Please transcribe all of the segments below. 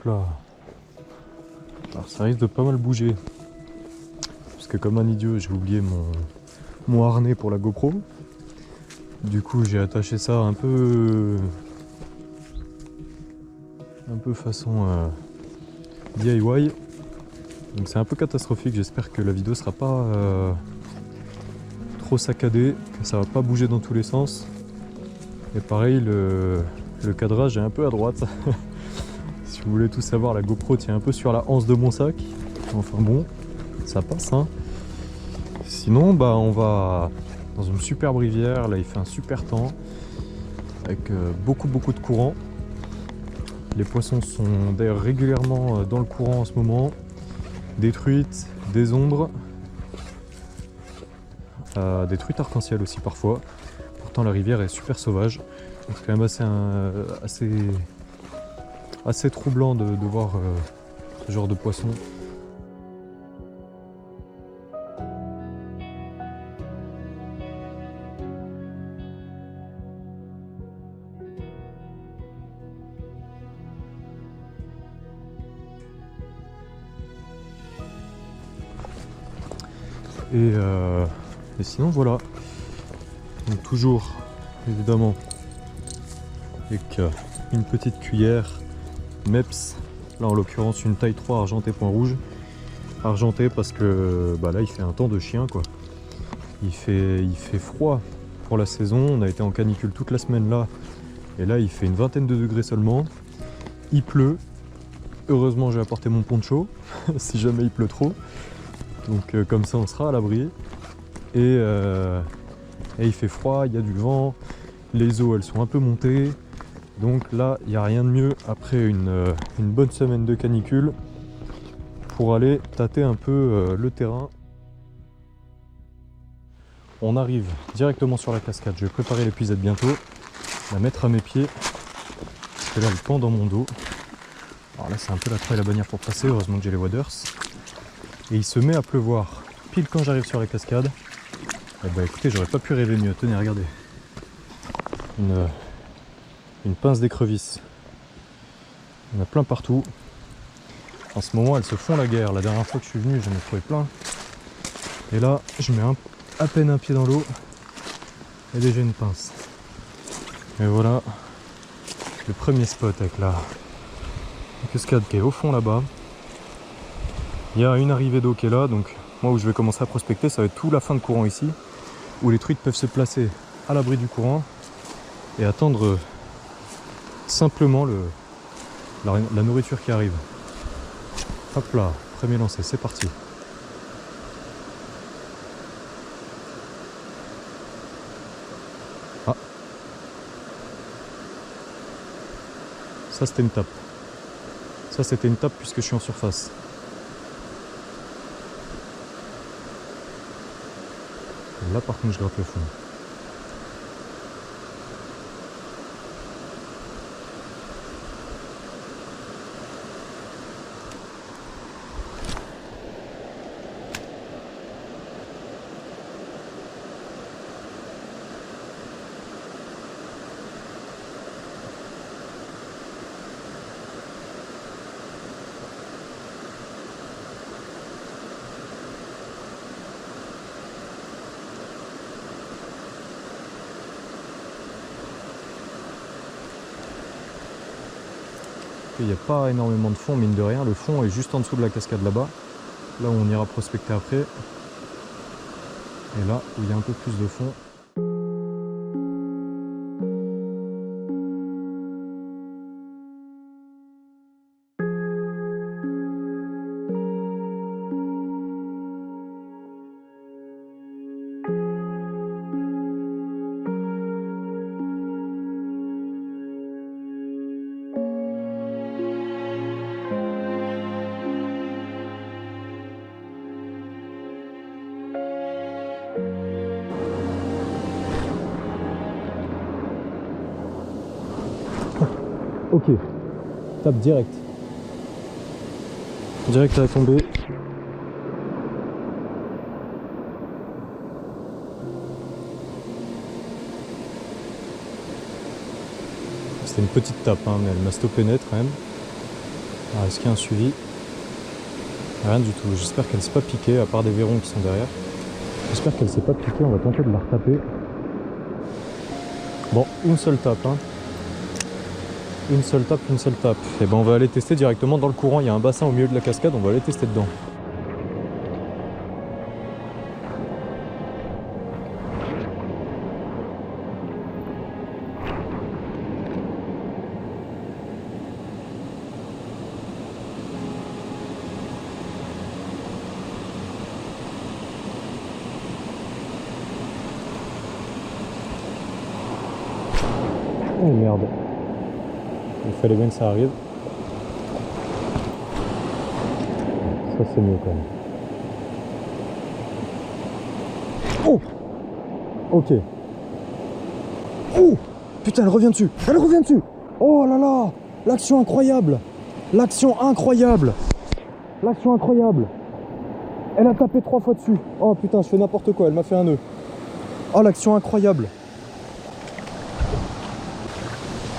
là. Alors ça risque de pas mal bouger. Parce que comme un idiot, j'ai oublié mon harnais pour la GoPro. Du coup, j'ai attaché ça un peu façon DIY. Donc c'est un peu catastrophique. J'espère que la vidéo sera pas trop saccadée, que ça va pas bouger dans tous les sens. Et pareil, le cadrage est un peu à droite. Si vous voulez tout savoir, la GoPro tient un peu sur la anse de mon sac. Enfin bon, ça passe hein. Sinon, bah on va dans une superbe rivière. Là, il fait un super temps avec beaucoup de courant. Les poissons sont d'ailleurs régulièrement dans le courant en ce moment. Des truites, des ombres, des truites arc-en-ciel aussi parfois. Pourtant la rivière est super sauvage. C'est quand même assez troublant de voir ce genre de poisson. Et sinon voilà. Donc toujours évidemment avec une petite cuillère Meps, là en l'occurrence une taille 3 argentée point rouge. Argenté parce que bah là il fait un temps de chien quoi. Il fait froid pour la saison, on a été en canicule toute la semaine là, et là il fait une vingtaine de degrés seulement. Il pleut, heureusement j'ai apporté mon poncho si jamais il pleut trop. Donc comme ça on sera à l'abri. Et il fait froid, il y a du vent, les eaux elles sont un peu montées. Donc là il n'y a rien de mieux après une bonne semaine de canicule pour aller tâter un peu le terrain. On arrive directement sur la cascade, je vais préparer l'épuisette bientôt, la mettre à mes pieds, parce que là elle pend dans mon dos. Alors là c'est un peu la croix et la bannière pour passer, heureusement que j'ai les waders. Et il se met à pleuvoir pile quand j'arrive sur la cascade. Et bah écoutez, j'aurais pas pu rêver mieux. Tenez, regardez. Une pince d'écrevisse. Il y en a plein partout. En ce moment, elles se font la guerre. La dernière fois que je suis venu, j'en ai trouvé plein. Et là, je mets à peine un pied dans l'eau. Et déjà une pince. Et voilà le premier spot avec la cascade qui est au fond là-bas. Il y a une arrivée d'eau qui est là, donc moi où je vais commencer à prospecter, ça va être tout la fin de courant ici, où les truites peuvent se placer à l'abri du courant et attendre simplement la nourriture qui arrive. Hop là, premier lancé, c'est parti. Ah, ça c'était une tape. Ça c'était une tape puisque je suis en surface. Là par contre je gratte le fond. Il n'y a pas énormément de fond, mine de rien. Le fond est juste en dessous de la cascade là-bas. Là où on ira prospecter après. Et là où il y a un peu plus de fond. Ok, tape direct. Direct à la tombée. C'était une petite tape, hein, mais elle m'a stoppé net quand même. Alors, est-ce qu'il y a un suivi? Rien du tout. J'espère qu'elle ne s'est pas piquée, à part des verrons qui sont derrière. J'espère qu'elle ne s'est pas piquée. On va tenter de la retaper. Bon, une seule tape. Hein. Une seule tape, une seule tape. Et ben on va aller tester directement dans le courant. Il y a un bassin au milieu de la cascade. On va aller tester dedans. Oh merde. Il fallait bien que ça arrive. Ça c'est mieux quand même. Oh! Ok. Oh! Putain, elle revient dessus! Elle revient dessus! Oh là là! L'action incroyable! L'action incroyable! L'action incroyable! Elle a tapé 3 fois dessus. Oh putain, je fais n'importe quoi, elle m'a fait un nœud. Oh, l'action incroyable!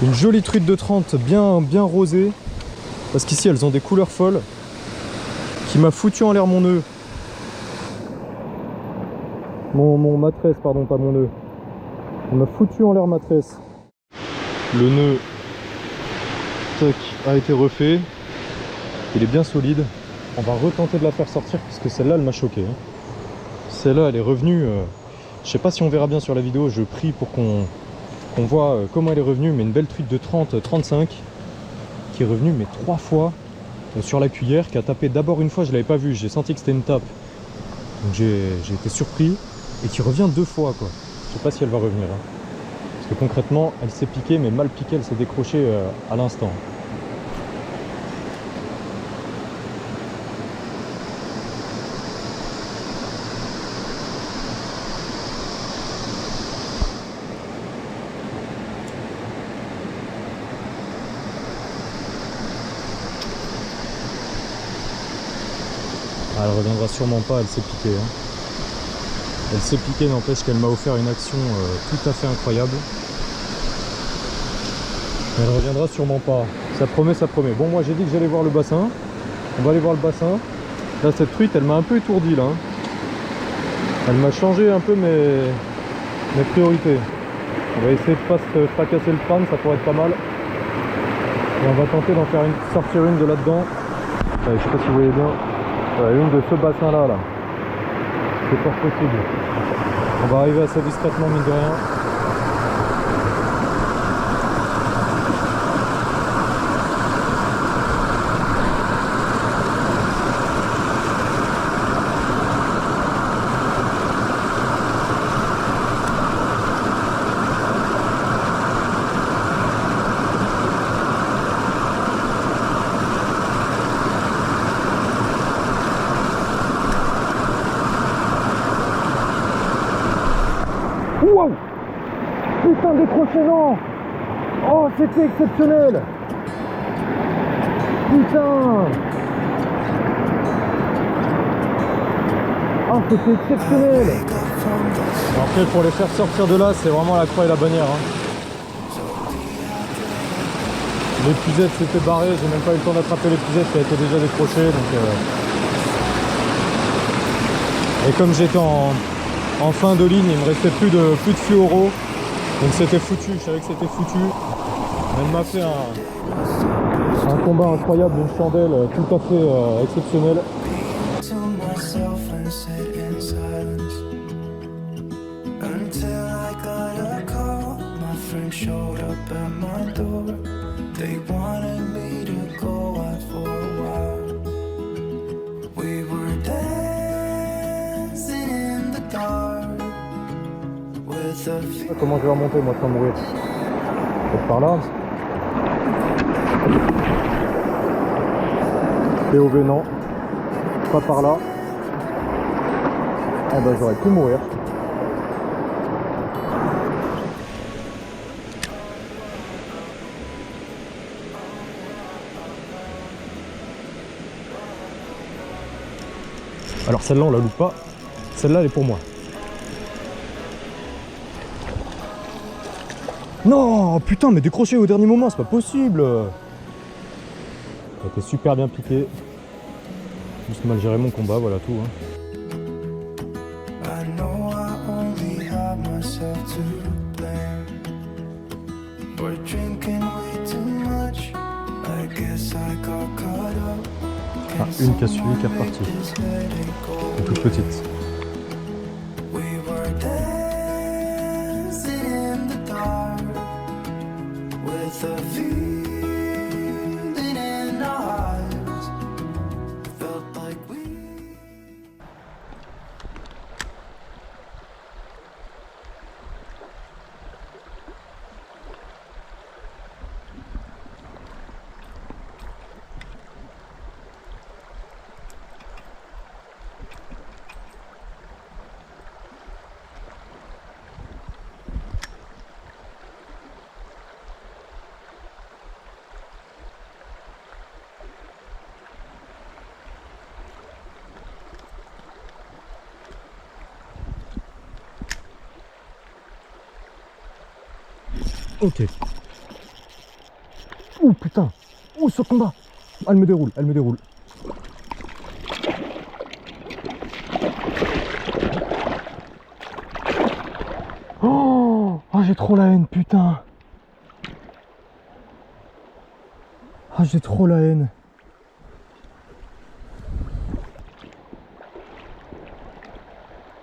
Une jolie truite de 30 bien rosée. Parce qu'ici elles ont des couleurs folles. Qui m'a foutu en l'air mon nœud. Mon matresse, pardon, pas mon nœud. On m'a foutu en l'air ma tresse. Le nœud tac, a été refait. Il est bien solide. On va retenter de la faire sortir parce que celle-là elle m'a choqué. Hein. Celle-là elle est revenue. Je sais pas si on verra bien sur la vidéo. Je prie pour qu'on voit comment elle est revenue, mais une belle truite de 30-35 qui est revenue mais 3 fois sur la cuillère, qui a tapé d'abord une fois, je l'avais pas vu, j'ai senti que c'était une tape, donc j'ai été surpris, et qui revient 2 fois quoi. Je sais pas si elle va revenir, hein. Parce que concrètement elle s'est piquée, mais mal piquée, elle s'est décrochée à l'instant. Elle reviendra sûrement pas, elle s'est piquée. Hein. Elle s'est piquée, n'empêche qu'elle m'a offert une action tout à fait incroyable. Elle reviendra sûrement pas. Ça promet, ça promet. Bon, moi j'ai dit que j'allais voir le bassin. On va aller voir le bassin. Là, cette truite, elle m'a un peu étourdi là. Elle m'a changé un peu mes priorités. On va essayer de pas se fracasser le crâne, ça pourrait être pas mal. Et on va tenter d'en faire sortir une de là-dedans. Je sais pas si vous voyez bien. Une de ce bassin là, c'est fort possible. On va arriver assez discrètement mine de rien. Wow! Putain, décroché, non! Oh, c'était exceptionnel! Putain! Oh, c'était exceptionnel! Après, pour les faire sortir de là, c'est vraiment la croix et la bannière. Hein. L'épuisette s'était barrée, j'ai même pas eu le temps d'attraper l'épuisette qui a été déjà décrochée. Donc, et comme j'étais en fin de ligne, il me restait plus de fluoro, donc c'était foutu, je savais que c'était foutu. Elle m'a fait un combat incroyable, une chandelle tout à fait exceptionnelle. Comment je vais remonter moi sans mourir? Peut-être par là. POV non. Pas par là. Ah bah j'aurais pu mourir. Alors celle-là on la loupe pas. Celle-là elle est pour moi. Non, putain, mais décroché au dernier moment, c'est pas possible. J'ai été super bien piqué. Juste mal géré mon combat, voilà tout. Hein. Ah, une qui a suivi qui est repartie. Une toute petite. Ok. Ouh putain. Ouh ce combat. Elle me déroule, elle me déroule. Oh, j'ai trop la haine, putain. Ah, j'ai trop la haine.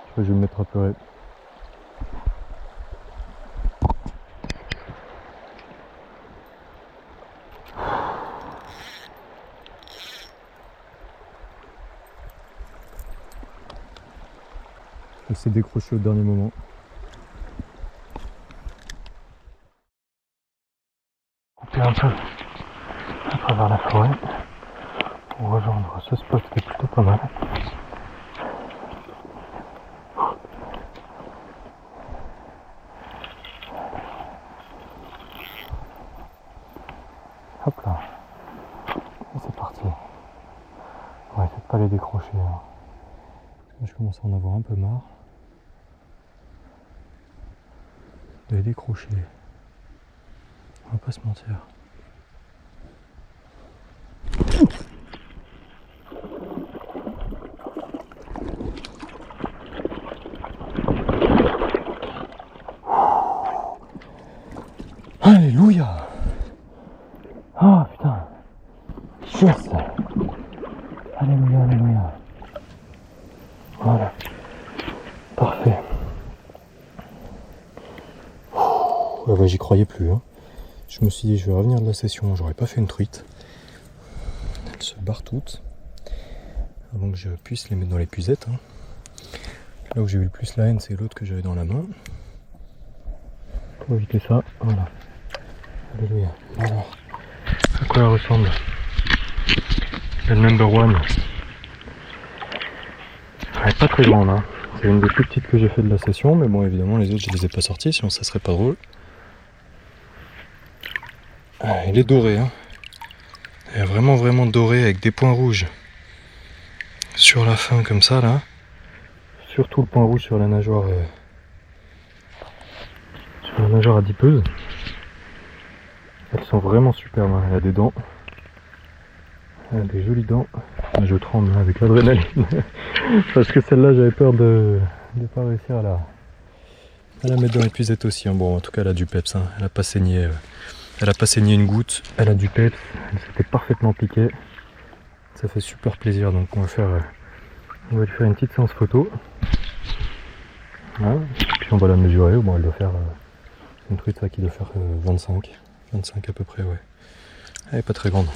Je crois que je vais me mettre à pleurer. Elle s'est décrochée au dernier moment. Couper un peu à travers la forêt pour rejoindre ce spot qui est plutôt pas mal. Hop là. Et c'est parti. On va essayer de pas les décrocher. Hein. Je commence à en avoir un peu marre. De les décrocher. On va pas se mentir. Alléluia. Ah putain. Yes. Alléluia, alléluia. Voilà. Parfait. Ouais, bah, j'y croyais plus. Hein. Je me suis dit je vais revenir de la session, j'aurais pas fait une truite. Elles se barrent toutes. Avant que je puisse les mettre dans les puzettes. Hein. Là où j'ai eu le plus la haine, c'est l'autre que j'avais dans la main. Pour éviter ça, voilà. Alléluia. Alors, à quoi elle ressemble? Le number one. Elle est pas très grande, hein. C'est une des plus petites que j'ai fait de la session, mais bon, évidemment, les autres, je les ai pas sorties, sinon ça serait pas drôle. Ah, elle est dorée, hein. Elle est vraiment, vraiment dorée avec des points rouges sur la fin, comme ça, là. Surtout le point rouge sur la nageoire, adipeuse. Elles sont vraiment superbes, hein. Elle a des dents. Elle a des jolies dents. Je tremble avec l'adrénaline. Parce que celle-là, j'avais peur de ne pas réussir à la mettre dans l'épuisette aussi. Hein. Bon, en tout cas, elle a du peps. Hein. Elle a pas saigné. Elle a pas saigné une goutte. Elle a du peps. Elle s'était parfaitement piquée. Ça fait super plaisir. Donc, on va lui faire une petite séance photo. Voilà. Puis on va la mesurer. Bon, elle doit faire une truite ça qui doit faire 25 à peu près, ouais. Elle est pas très grande.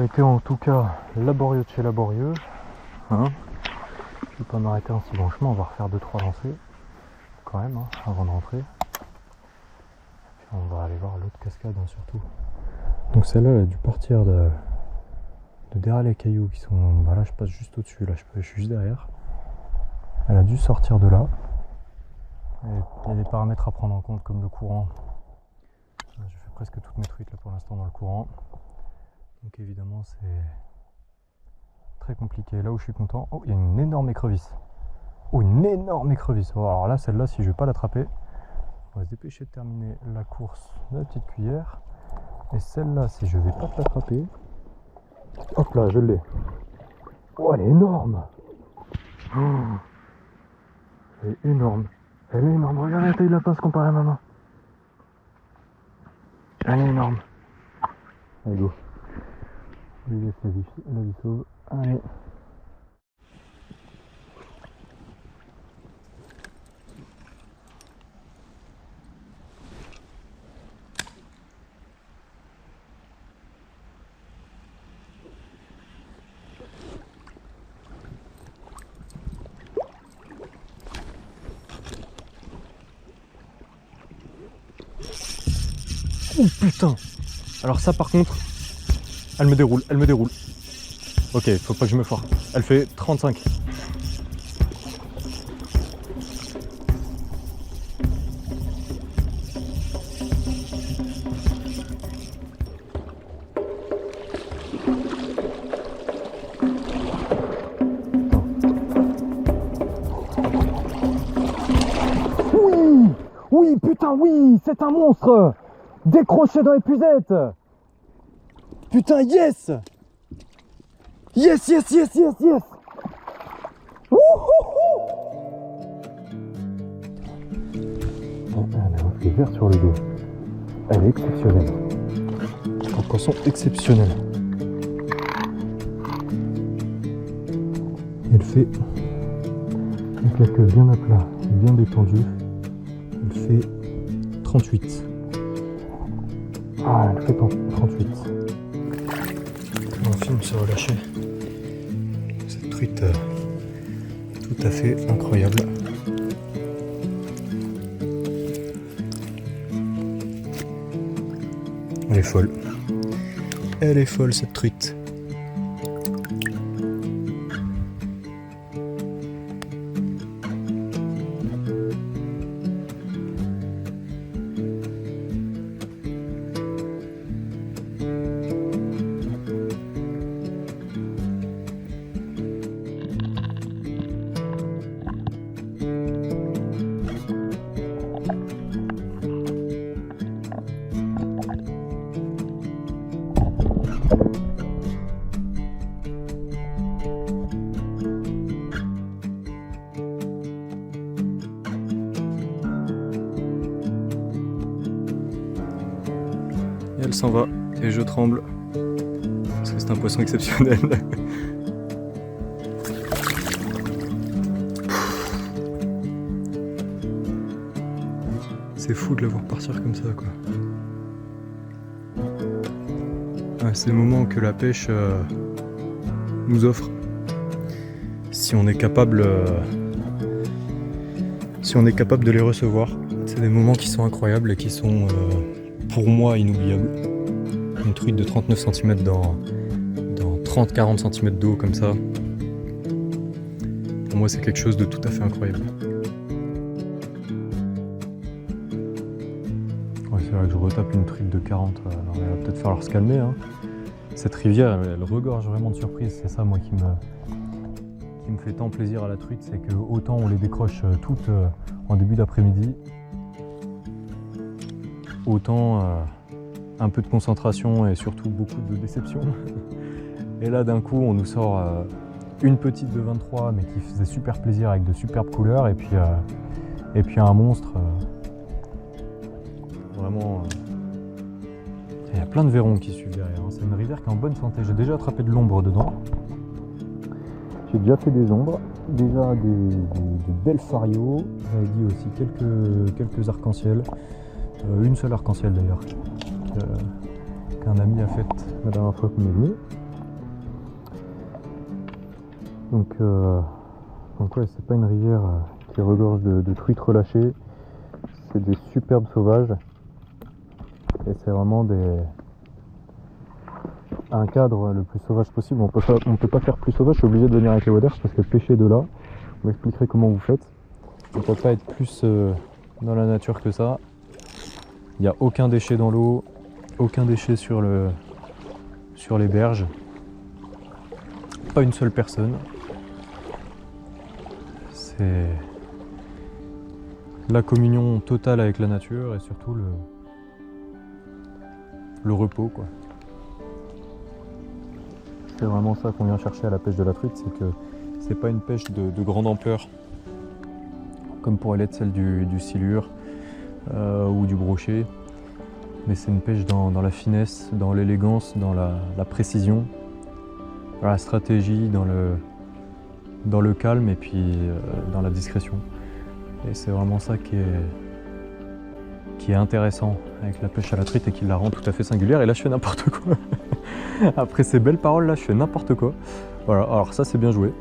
a été en tout cas laborieux de chez laborieux. Hein, je vais pas m'arrêter en si bon chemin, on va refaire 2-3 lancers quand même hein, avant de rentrer. Puis on va aller voir l'autre cascade hein, surtout. Donc celle-là elle a dû partir de derrière les cailloux qui sont. Bah là je passe juste au-dessus, là je suis juste derrière. Elle a dû sortir de là. Et il y a des paramètres à prendre en compte comme le courant. J'ai fait presque toutes mes truites là pour l'instant dans le courant. Donc évidemment c'est très compliqué. Là où je suis content, oh il y a une énorme écrevisse. Oh une énorme écrevisse. Oh, alors là celle-là si je vais pas l'attraper, on va se dépêcher de terminer la course de la petite cuillère. Et celle-là si je vais pas l'attraper, hop là je l'ai. Oh elle est énorme. Oh, elle est énorme. Elle est énorme. Regarde la taille de la pince comparée à ma main. Elle est énorme. Allez go. Je lui laisse la vie sauve. Allez. Oh putain. Alors ça par contre, elle me déroule. Ok, faut pas que je me foire. Elle fait 35. Oui, putain, oui, c'est un monstre. Décroché dans l'épuisette. Putain, yes. Yes. Bon, elle a un fait vert sur le dos. Elle est exceptionnelle. Un poisson exceptionnel. Elle fait avec la queue bien à plat, bien détendue. Elle fait 38. Ah, elle fait 38. On filme se relâcher. Cette truite tout à fait incroyable. Elle est folle. Elle est folle cette truite. Elle s'en va et je tremble parce que c'est un poisson exceptionnel. C'est fou de la voir partir comme ça quoi. Ouais, c'est le moment que la pêche nous offre si on est capable de les recevoir. C'est des moments qui sont incroyables et qui sont pour moi inoubliable. Une truite de 39 cm dans 30-40 cm d'eau comme ça. Pour moi c'est quelque chose de tout à fait incroyable. Ouais, c'est vrai que je retape une truite de 40, alors il va peut-être falloir se calmer. Hein. Cette rivière elle regorge vraiment de surprises, c'est ça moi qui me fait tant plaisir à la truite, c'est que autant on les décroche toutes en début d'après-midi, autant un peu de concentration et surtout beaucoup de déception. Et là d'un coup on nous sort une petite de 23 mais qui faisait super plaisir avec de superbes couleurs et puis un monstre vraiment il y a plein de vairons qui suivent derrière. C'est une rivière qui est en bonne santé. J'ai déjà attrapé de l'ombre dedans. J'ai déjà fait des ombres, déjà des belles farios. J'avais dit aussi quelques arcs-en-ciel. Une seule arc-en-ciel d'ailleurs, qu'un ami a faite la dernière fois qu'on est venu. Donc ouais, c'est pas une rivière qui regorge de truites relâchées, c'est des superbes sauvages et c'est vraiment un cadre le plus sauvage possible. On peut pas faire plus sauvage, je suis obligé de venir avec les waders parce que pêcher de là, vous m'expliquerez comment vous faites. On peut pas être plus dans la nature que ça. Il n'y a aucun déchet dans l'eau, aucun déchet sur les berges, pas une seule personne. C'est la communion totale avec la nature et surtout le repos, quoi. C'est vraiment ça qu'on vient chercher à la pêche de la truite, c'est que c'est pas une pêche de grande ampleur comme pourrait l'être celle du silure ou du brochet, mais c'est une pêche dans la finesse, dans l'élégance, dans la précision, dans la stratégie, dans le calme et puis dans la discrétion. Et c'est vraiment ça qui est intéressant avec la pêche à la truite et qui la rend tout à fait singulière. Et là je fais n'importe quoi. Après ces belles paroles là, je fais n'importe quoi. Voilà, alors ça c'est bien joué.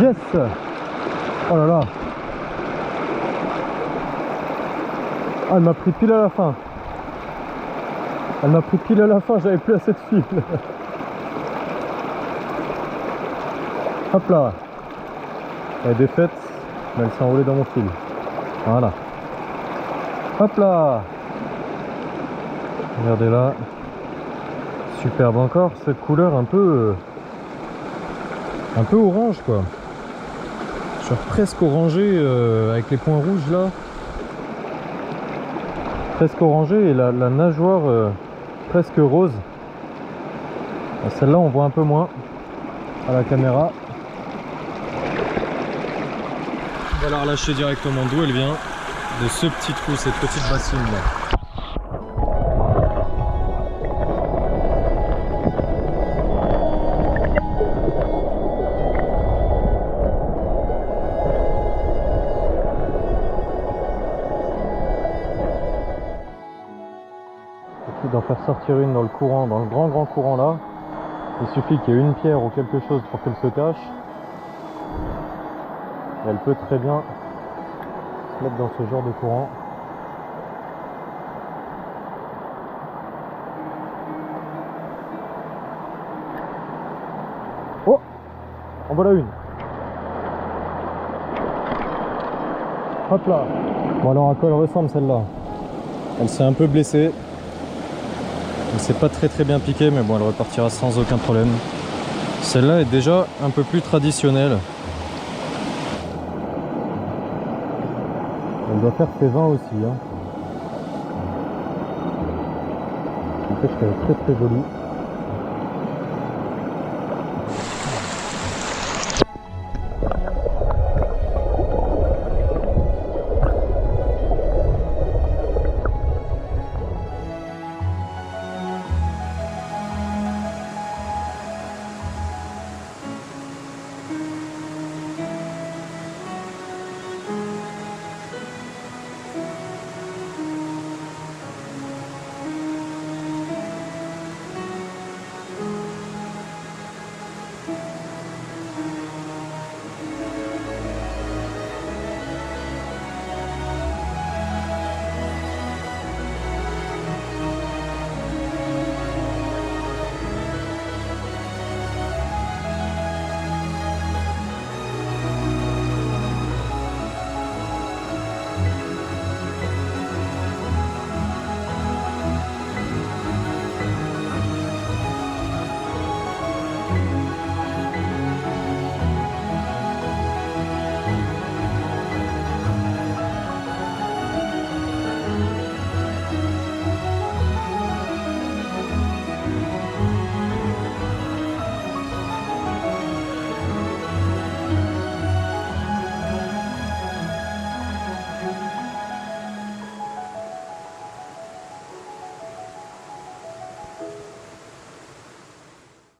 Yes! Oh là là! Ah, elle m'a pris pile à la fin. Elle m'a pris pile à la fin, j'avais plus assez de fil. Hop là! Elle est défaite, mais elle s'est enroulée dans mon fil. Voilà. Hop là! Regardez là. Superbe encore, cette couleur un peu orange quoi. Genre presque orangé avec les points rouges là. Presque orangé et la nageoire presque rose. Celle-là on voit un peu moins à la caméra. On va la relâcher directement d'où elle vient. De ce petit trou, cette petite bassine là. D'en faire sortir une dans le courant, dans le grand courant là, il suffit qu'il y ait une pierre ou quelque chose pour qu'elle se cache. Et elle peut très bien se mettre dans ce genre de courant. Oh, en voilà une. Hop là. Bon alors à quoi elle ressemble celle-là? Elle s'est un peu blessée. Elle s'est pas très bien piquée, mais bon, elle repartira sans aucun problème. Celle-là est déjà un peu plus traditionnelle. Elle doit faire ses 20 aussi. Hein. Une pêche qui est très jolie.